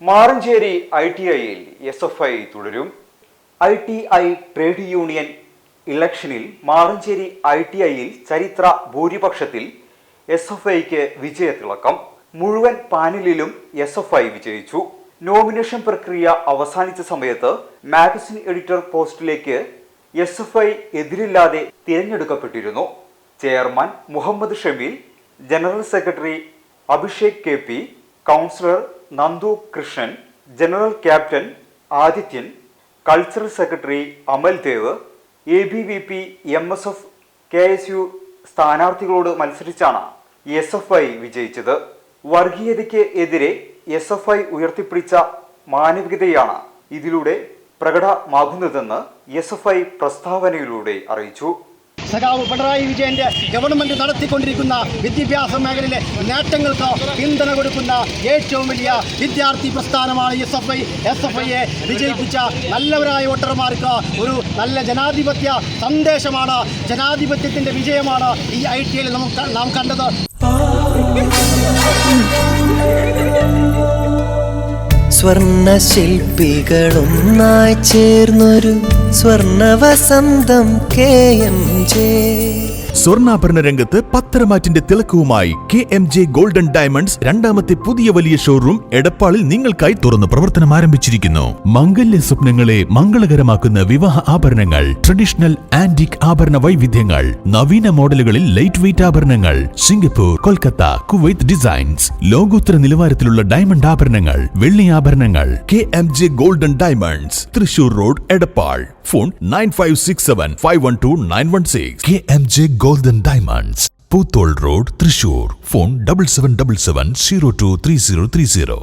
Maranchery ITIയിൽ SFI തുടരും. ITI trade union ഇലക്ഷനിൽ മാറഞ്ചേരി ITIയിൽ ചരിത്ര ഭൂരിപക്ഷത്തിൽ SFIക്ക് വിജയത്തിളക്കം. മുഴുവൻ പാനലിലും SFI വിജയിച്ചു. നോമിനേഷൻ പ്രക്രിയ അവസാനിച്ച സമയത്ത് മാഗസിൻ എഡിറ്റർ പോസ്റ്റിലേക്ക് SFI എതിരില്ലാതെ തിരഞ്ഞെടുക്കപ്പെട്ടിരുന്നു. Chairman Muhammad Shameel, general secretary Abhishek KP, councillor Nandu Krishnan, general captain Adithyan, cultural secretary Amal Dev, ABVP, MSF, KSU സ്ഥാനാർത്ഥികളോട് മത്സരിച്ചാണ് SFI വിജയിച്ചത്. വർഗീയതയ്ക്ക് എതിരെ SFI ഉയർത്തിപ്പിടിച്ച മാനവികതയാണ് ഇതിലൂടെ പ്രകടമാകുന്നതെന്ന് SFI പ്രസ്താവനയിലൂടെ അറിയിച്ചു. സഖാവ് പിണറായി വിജയന്റെ ഗവൺമെന്റ് നടത്തിക്കൊണ്ടിരിക്കുന്ന വിദ്യാഭ്യാസ മേഖലയിലെ നേട്ടങ്ങൾക്ക് പിന്തുണ കൊടുക്കുന്ന ഏറ്റവും വലിയ വിദ്യാർത്ഥി പ്രസ്ഥാനമാണ് SFI. SFIയെ വിജയിപ്പിച്ച നല്ലവരായ വോട്ടർമാർക്ക് ഒരു നല്ല ജനാധിപത്യ സന്ദേശമാണ്, ജനാധിപത്യത്തിന്റെ വിജയമാണ് ഈ ITIയിൽ നാം കണ്ടത്. സ്വർണ്ണ ശില്പികളൊന്നായി ചേർന്നൊരു സ്വർണ്ണവസന്തം KMJ. സ്വർണ്ണാഭരണ രംഗത്ത് പത്തരമാറ്റിന്റെ തിളക്കവുമായി KMJ ഗോൾഡൻ ഡയമണ്ട്സ് രണ്ടാമത്തെ പുതിയ വലിയ ഷോറൂം എടപ്പാളിൽ നിങ്ങൾക്കായി തുറന്ന് പ്രവർത്തനം ആരംഭിച്ചിരിക്കുന്നു. മംഗല്യ സ്വപ്നങ്ങളെ മംഗളകരമാക്കുന്ന വിവാഹ ആഭരണങ്ങൾ, ട്രഡീഷണൽ ആന്റിക് ആഭരണ വൈവിധ്യങ്ങൾ, നവീന മോഡലുകളിൽ ലൈറ്റ് വെയ്റ്റ് ആഭരണങ്ങൾ, സിംഗപ്പൂർ, കൊൽക്കത്ത, കുവൈത്ത് ഡിസൈൻസ്, ലോകോത്തര നിലവാരത്തിലുള്ള ഡയമണ്ട് ആഭരണങ്ങൾ, വെള്ളി ആഭരണങ്ങൾ. KMJ golden diamonds, Thrissur road, Edappal. Phone 9567512916. KMJ golden diamonds, Poothole road, Thrissur. Phone 7777023030.